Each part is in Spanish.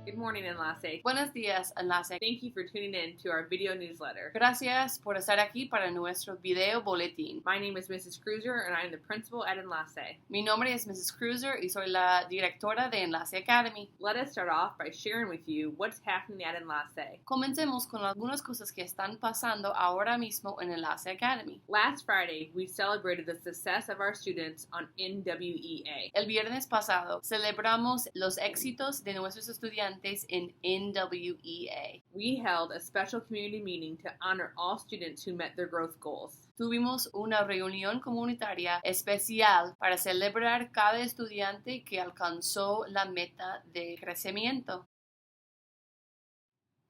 Good morning, Enlace. Buenos días, Enlace. Thank you for tuning in to our video newsletter. Gracias por estar aquí para nuestro video boletín. My name is Mrs. Cruiser, and I am the principal at Enlace. Mi nombre es Mrs. Cruiser y soy la directora de Enlace Academy. Let us start off by sharing with you what's happening at Enlace. Comencemos con algunas cosas que están pasando ahora mismo en Enlace Academy. Last Friday, we celebrated the success of our students on NWEA. El viernes pasado celebramos los éxitos de nuestros estudiantes en NWEA. We held a special community meeting to honor all students who met their growth goals. Tuvimos una reunión comunitaria especial para celebrar cada estudiante que alcanzó la meta de crecimiento.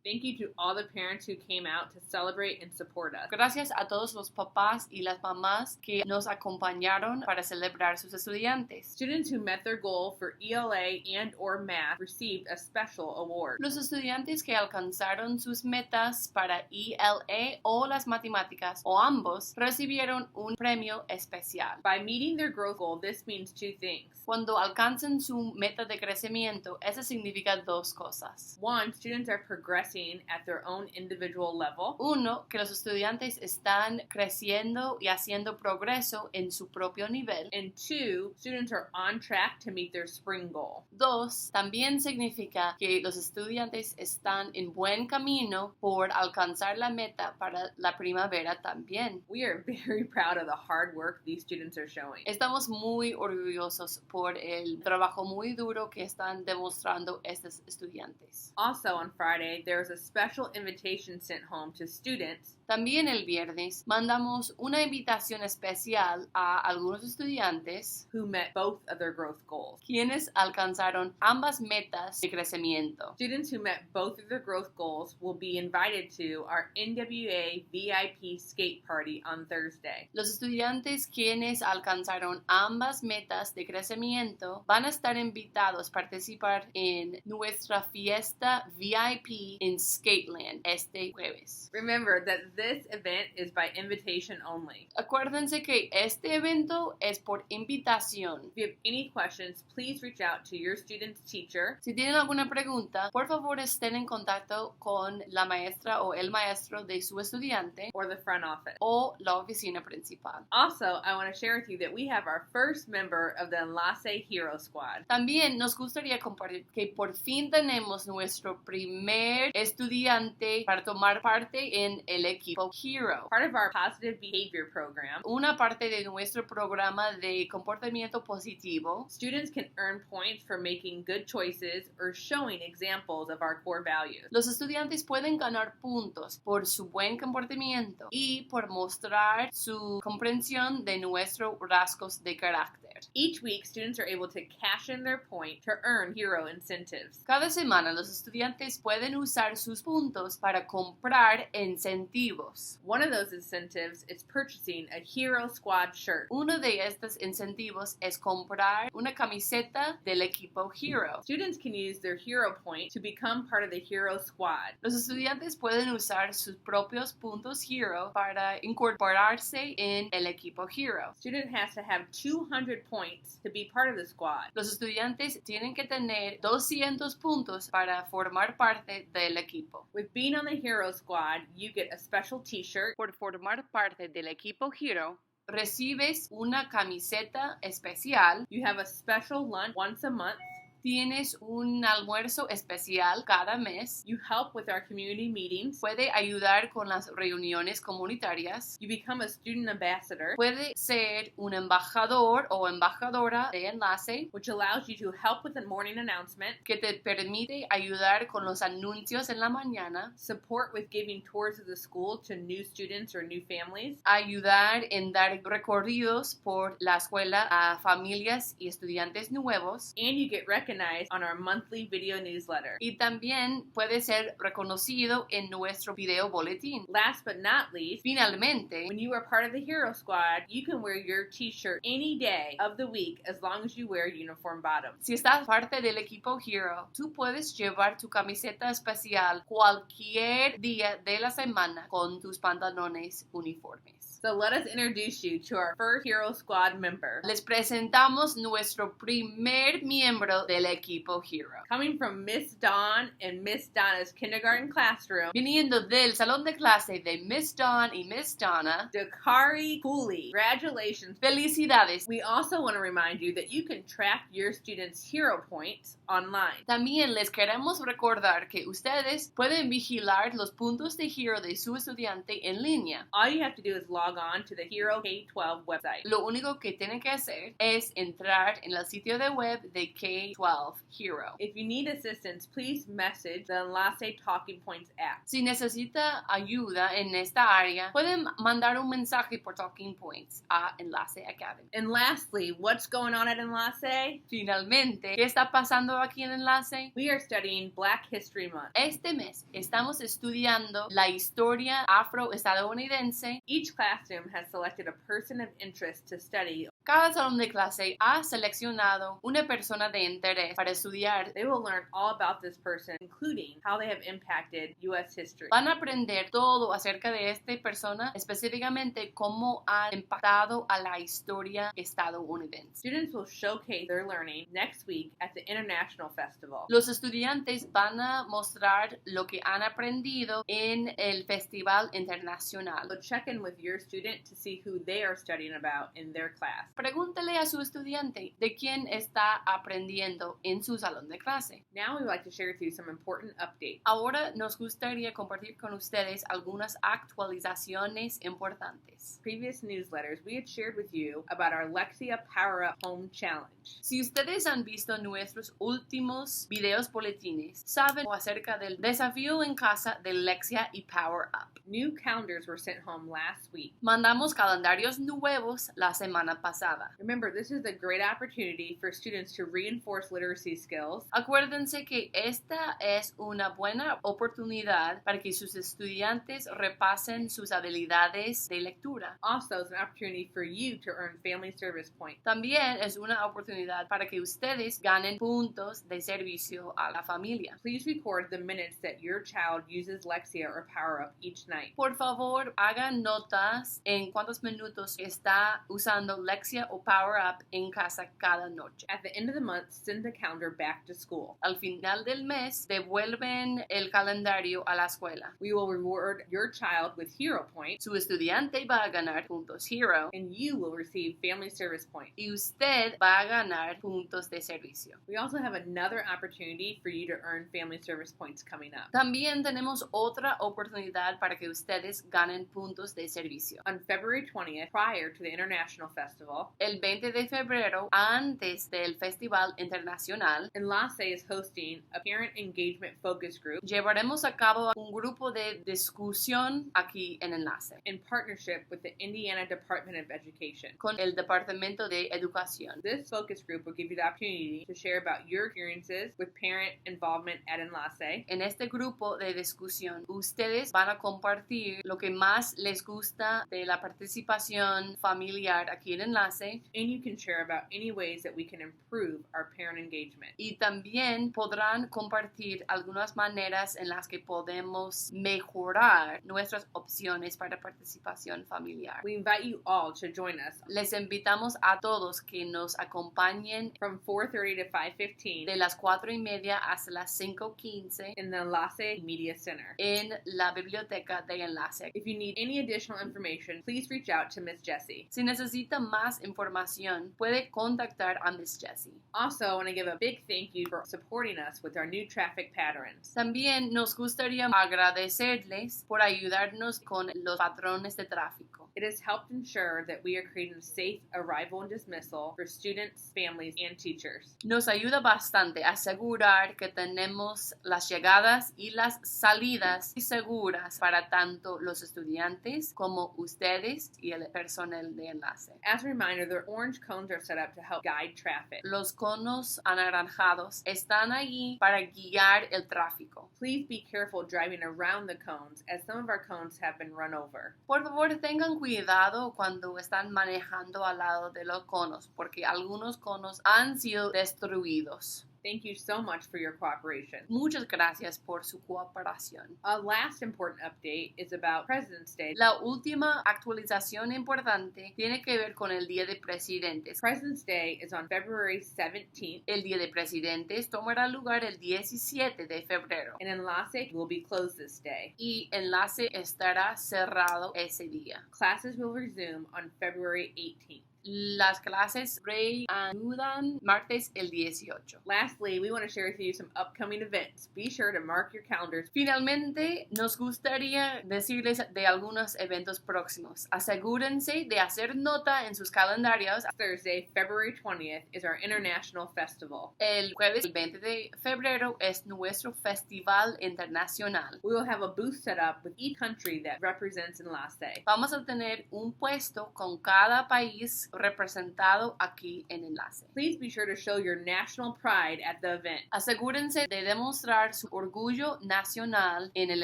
Thank you to all the parents who came out to celebrate and support us. Gracias a todos los papás y las mamás que nos acompañaron para celebrar sus estudiantes. Students who met their goal for ELA and or math received a special award. Los estudiantes que alcanzaron sus metas para ELA o las matemáticas o ambos recibieron un premio especial. By meeting their growth goal, this means two things. Cuando alcancen su meta de crecimiento, eso significa dos cosas. One, students are progressing at their own individual level. Uno, que los estudiantes están creciendo y haciendo progreso en su propio nivel. And two, students are on track to meet their spring goal. Dos, también significa que los estudiantes están en buen camino por alcanzar la meta para la primavera también. We are very proud of the hard work these students are showing. Estamos muy orgullosos por el trabajo muy duro que están demostrando estos estudiantes. Also on Friday, there was a special invitation sent home to students También el viernes mandamos una invitación especial a algunos estudiantes who met both of their growth goals. quienes alcanzaron ambas metas de crecimiento. Students who met both of their growth goals will be invited to our NWA VIP skate party on Thursday. Los estudiantes quienes alcanzaron ambas metas de crecimiento van a estar invitados a participar en nuestra fiesta VIP en Skateland este jueves. Remember that this event is by invitation only. Acuérdense que este evento es por invitación. If you have any questions, please reach out to your student's teacher Si tienen alguna pregunta, por favor estén en contacto con la maestra o el maestro de su estudiante or the front office. o la oficina principal. Also, I want to share with you that we have our first member of the Enlace Hero Squad. También nos gustaría compartir que por fin tenemos nuestro primer estudiante para tomar parte en el equipo Hero. Part of our positive behavior program, Una parte de nuestro programa de comportamiento positivo. students can earn points for making good choices or showing examples of our core values. Los estudiantes pueden ganar puntos por su buen comportamiento y por mostrar su comprensión de nuestros rasgos de carácter. Each week, students are able to cash in their point to earn hero incentives. Cada semana los estudiantes pueden usar sus puntos para comprar incentivos. One of those incentives is purchasing a Hero Squad shirt. Uno de estos incentivos es comprar una camiseta del equipo Hero. Students can use their hero point to become part of the Hero Squad. Los estudiantes pueden usar sus propios puntos Hero para incorporarse en el equipo Hero. Student has to have 200 points to be part of the squad. Los estudiantes tienen que tener 200 puntos para formar parte del equipo. With being on the Hero Squad, you get a special t-shirt, Por formar parte del equipo Hero, recibes una camiseta especial, you have a special lunch once a month, tienes un almuerzo especial cada mes, you help with our community meetings, puede ayudar con las reuniones comunitarias, you become a student ambassador, puede ser un embajador o embajadora de enlace which allows you to help with the morning announcement, que te permite ayudar con los anuncios en la mañana, support with giving tours of the school to new students or new families, ayudar en dar recorridos por la escuela a familias y estudiantes nuevos, and you get recognized on our monthly video newsletter. y también puede ser reconocido en nuestro video boletín. Last but not least, Finalmente, when you are part of the Hero Squad, you can wear your t-shirt any day of the week as long as you wear uniform bottoms. si estás parte del equipo Hero, tú puedes llevar tu camiseta especial cualquier día de la semana con tus pantalones uniformes. So let us introduce you to our first Hero Squad member. Les presentamos nuestro primer miembro del equipo Hero. Coming from Miss Dawn and Miss Donna's kindergarten classroom, Viniendo del salón de clase de Miss Dawn y Miss Donna, Dakari Cooley. Congratulations. felicidades. We also want to remind you that you can track your students' hero points online. También les queremos recordar que ustedes pueden vigilar los puntos de Hero de su estudiante en línea. All you have to do is log on to the Hero K-12 website. Lo único que tienen que hacer es entrar en el sitio de web de K-12 Hero. If you need assistance, please message the Enlace Talking Points app. Si necesita ayuda en esta área, pueden mandar un mensaje por Talking Points a Enlace Academy. And lastly, what's going on at Enlace? Finalmente, ¿qué está pasando aquí en Enlace? We are studying Black History Month. Este mes estamos estudiando la historia afroestadounidense. Each classroom has selected a person of interest to study. Cada salón de clase ha seleccionado una persona de interés para estudiar. They will learn all about this person, including how they have impacted U.S. history. Van a aprender todo acerca de esta persona, específicamente cómo ha impactado a la historia estadounidense. Students will showcase their learning next week at the International Festival. Los estudiantes van a mostrar lo que han aprendido en el Festival Internacional. So check in with your student to see who they are studying about in their class. Pregúntele a su estudiante de quién está aprendiendo en su salón de clase. Now we would like to share with you some important updates. Ahora nos gustaría compartir con ustedes algunas actualizaciones importantes. Previous newsletters, we had shared with you about our Lexia Power Up Home Challenge. Si ustedes han visto nuestros últimos videos boletines, saben acerca del desafío en casa de Lexia y Power Up. New calendars were sent home last week. Mandamos calendarios nuevos la semana pasada. Remember, this is a great opportunity for students to reinforce literacy skills. Acuérdense que esta es una buena oportunidad para que sus estudiantes repasen sus habilidades de lectura. Also, it's an opportunity for you to earn family service points. También es una oportunidad para que ustedes ganen puntos de servicio a la familia. Please record the minutes that your child uses Lexia or Power Up each night. Por favor, hagan notas en cuántos minutos está usando Lexia o Power Up en casa cada noche. At the end of the month, send the calendar back to school. Al final del mes, devuelven el calendario a la escuela. We will reward your child with hero points. Su estudiante va a ganar puntos Hero. And you will receive family service points. Y usted va a ganar puntos de servicio. We also have another opportunity for you to earn family service points coming up. También tenemos otra oportunidad para que ustedes ganen puntos de servicio. On February 20th, prior to the International Festival, El 20 de febrero, antes del Festival Internacional, Enlace is hosting a parent engagement focus group llevaremos a cabo un grupo de discusión aquí en Enlace in partnership with the Indiana Department of Education. con el Departamento de Educación. This focus group will give you the opportunity to share about your experiences with parent involvement at Enlace. En este grupo de discusión, ustedes van a compartir lo que más les gusta de la participación familiar aquí en Enlace. And you can share about any ways that we can improve our parent engagement. Y también podrán compartir algunas maneras en las que podemos mejorar nuestras opciones para participación familiar. We invite you all to join us Les invitamos a todos que nos acompañen from 4:30 to 5:15 de las 4:30 hasta las 5:15 in the Enlace Media Center. en la biblioteca de Enlace. If you need any additional information, please reach out to Miss Jessie. Si necesita más información, puede contactar a Miss Jessie. Also, I want to give a big thank you for supporting us with our new traffic patterns. También nos gustaría agradecerles por ayudarnos con los patrones de tráfico. It has helped ensure that we are creating a safe arrival and dismissal for students, families, and teachers. Nos ayuda bastante a asegurar que tenemos las llegadas y las salidas seguras para tanto los estudiantes como ustedes y el personal de Enlace. As a reminder, the orange cones are set up to help guide traffic. Los conos anaranjados están allí para guiar el tráfico. Please be careful driving around the cones, as some of our cones have been run over. Por favor, tengan cuidado cuando están manejando al lado de los conos, porque algunos conos han sido destruidos. Thank you so much for your cooperation. Muchas gracias por su cooperación. A last important update is about President's Day. La última actualización importante tiene que ver con el Día de Presidentes. President's Day is on February 17th. El Día de Presidentes tomará lugar el 17 de febrero. And Enlace will be closed this day. Y Enlace estará cerrado ese día. Classes will resume on February 18th. Las clases reanudan martes el 18. Lastly, we want to share with you some upcoming events. Be sure to mark your calendars. Finalmente, nos gustaría decirles de algunos eventos próximos. Asegúrense de hacer nota en sus calendarios. Thursday, February 20th, is our International Festival. El jueves el 20 de febrero es nuestro Festival Internacional. We will have a booth set up with each country that represents Enlace. Vamos a tener un puesto con cada país representado aquí en Enlace. Please be sure to show your national pride at the event. Asegúrense de demostrar su orgullo nacional en el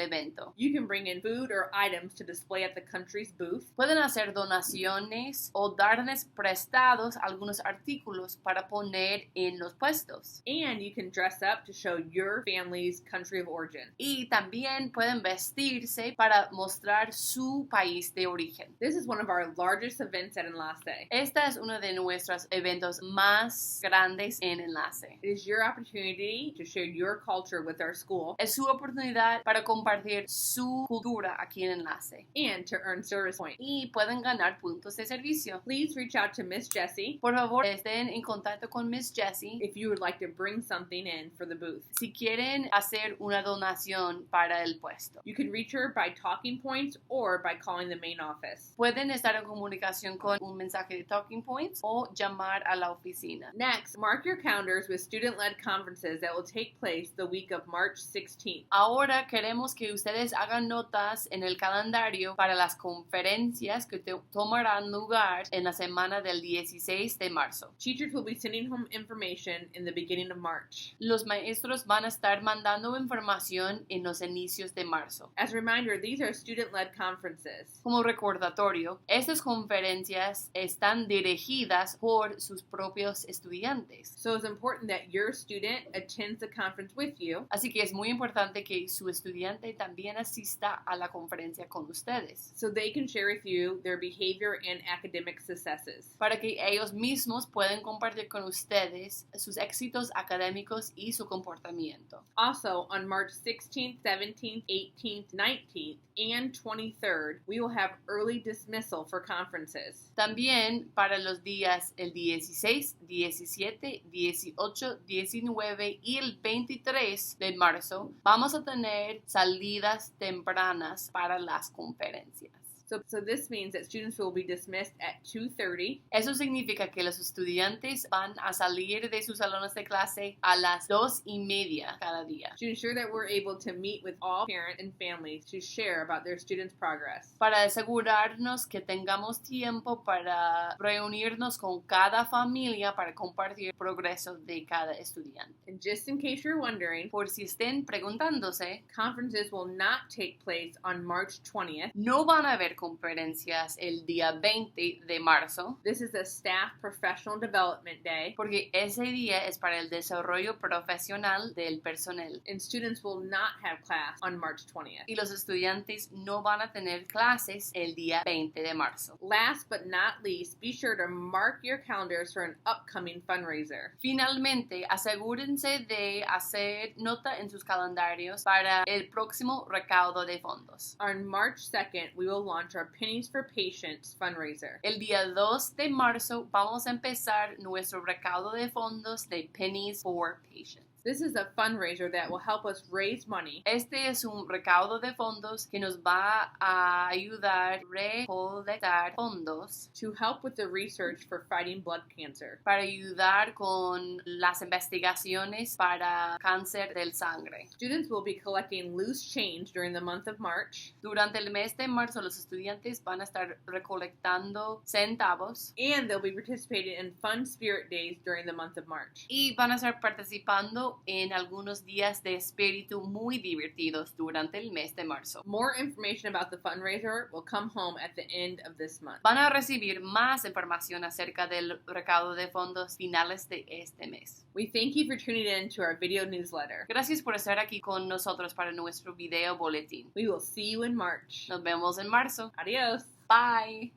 evento. You can bring in food or items to display at the country's booth. Pueden hacer donaciones o darles prestados algunos artículos para poner en los puestos. And you can dress up to show your family's country of origin. Y también pueden vestirse para mostrar su país de origen. This is one of our largest events at Enlace. Esta es uno de nuestros eventos más grandes en Enlace. It is your opportunity to share your culture with our school. Es su oportunidad para compartir su cultura aquí en Enlace. And to earn service points. Y pueden ganar puntos de servicio. Please reach out to Miss Jessie. Por favor, estén en contacto con Miss Jessie. If you would like to bring something in for the booth. Si quieren hacer una donación para el puesto. You can reach her by talking points or by calling the main office. Pueden estar en comunicación con un mensaje de talking points o llamar a la oficina. Next, mark your calendars with student-led conferences that will take place the week of March 16th. Ahora queremos que ustedes hagan notas en el calendario para las conferencias que tomarán lugar en la semana del 16 de marzo. Teachers will be sending home information in the beginning of March. Los maestros van a estar mandando información en los inicios de marzo. As a reminder, these are student-led conferences. Como recordatorio, estas conferencias están dirigidas por sus propios estudiantes. So it's important that your student attends the conference with you. Así que es muy importante que su estudiante también asista a la conferencia con ustedes. So they can share with you their behavior and academic successes. Para que ellos mismos puedan compartir con ustedes sus éxitos académicos y su comportamiento. Also, on March 16th, 17th, 18th, 19th, and 23rd, we will have early dismissal for conferences. También para los días el 16, 17, 18, 19 y el 23 de marzo vamos a tener salidas tempranas para las conferencias. So this means that students will be dismissed at 2:30. Eso significa que los estudiantes van a salir de sus salones de clase a las 2:30 cada día. To ensure that we're able to meet with all parents and families to share about their students' progress. Para asegurarnos que tengamos tiempo para reunirnos con cada familia para compartir el progreso de cada estudiante. And just in case you're wondering, por si estén preguntándose, conferences will not take place on March 20th. No van a haber conferencias el día 20 de marzo. This is a Staff Professional Development Day. Porque ese día es para el desarrollo profesional del personal. And students will not have class on March 20th. Y los estudiantes no van a tener clases el día 20 de marzo. Last but not least, be sure to mark your calendars for an upcoming fundraiser. Finalmente, asegúrense de hacer nota en sus calendarios para el próximo recaudo de fondos. On March 2nd, we will launch our Pennies for Patients fundraiser. El día 2 de marzo vamos a empezar nuestro recaudo de fondos de Pennies for Patients. This is a fundraiser that will help us raise money. Este es un recaudo de fondos que nos va a ayudar a recolectar fondos to help with the research for fighting blood cancer. Para ayudar con las investigaciones para cáncer del sangre. Students will be collecting loose change during the month of March. Durante el mes de marzo, los estudiantes van a estar recolectando centavos. And they'll be participating in Fun Spirit Days during the month of March. Y van a estar participando video en algunos días de espíritu muy divertidos durante el mes de marzo. More information about the fundraiser will come home at the end of this month. Van a recibir más información acerca del recaudo de fondos finales de este mes. We thank you for tuning in to our video newsletter. Gracias por estar aquí con nosotros para nuestro video boletín. We will see you in March. Nos vemos en marzo. Adios. Bye.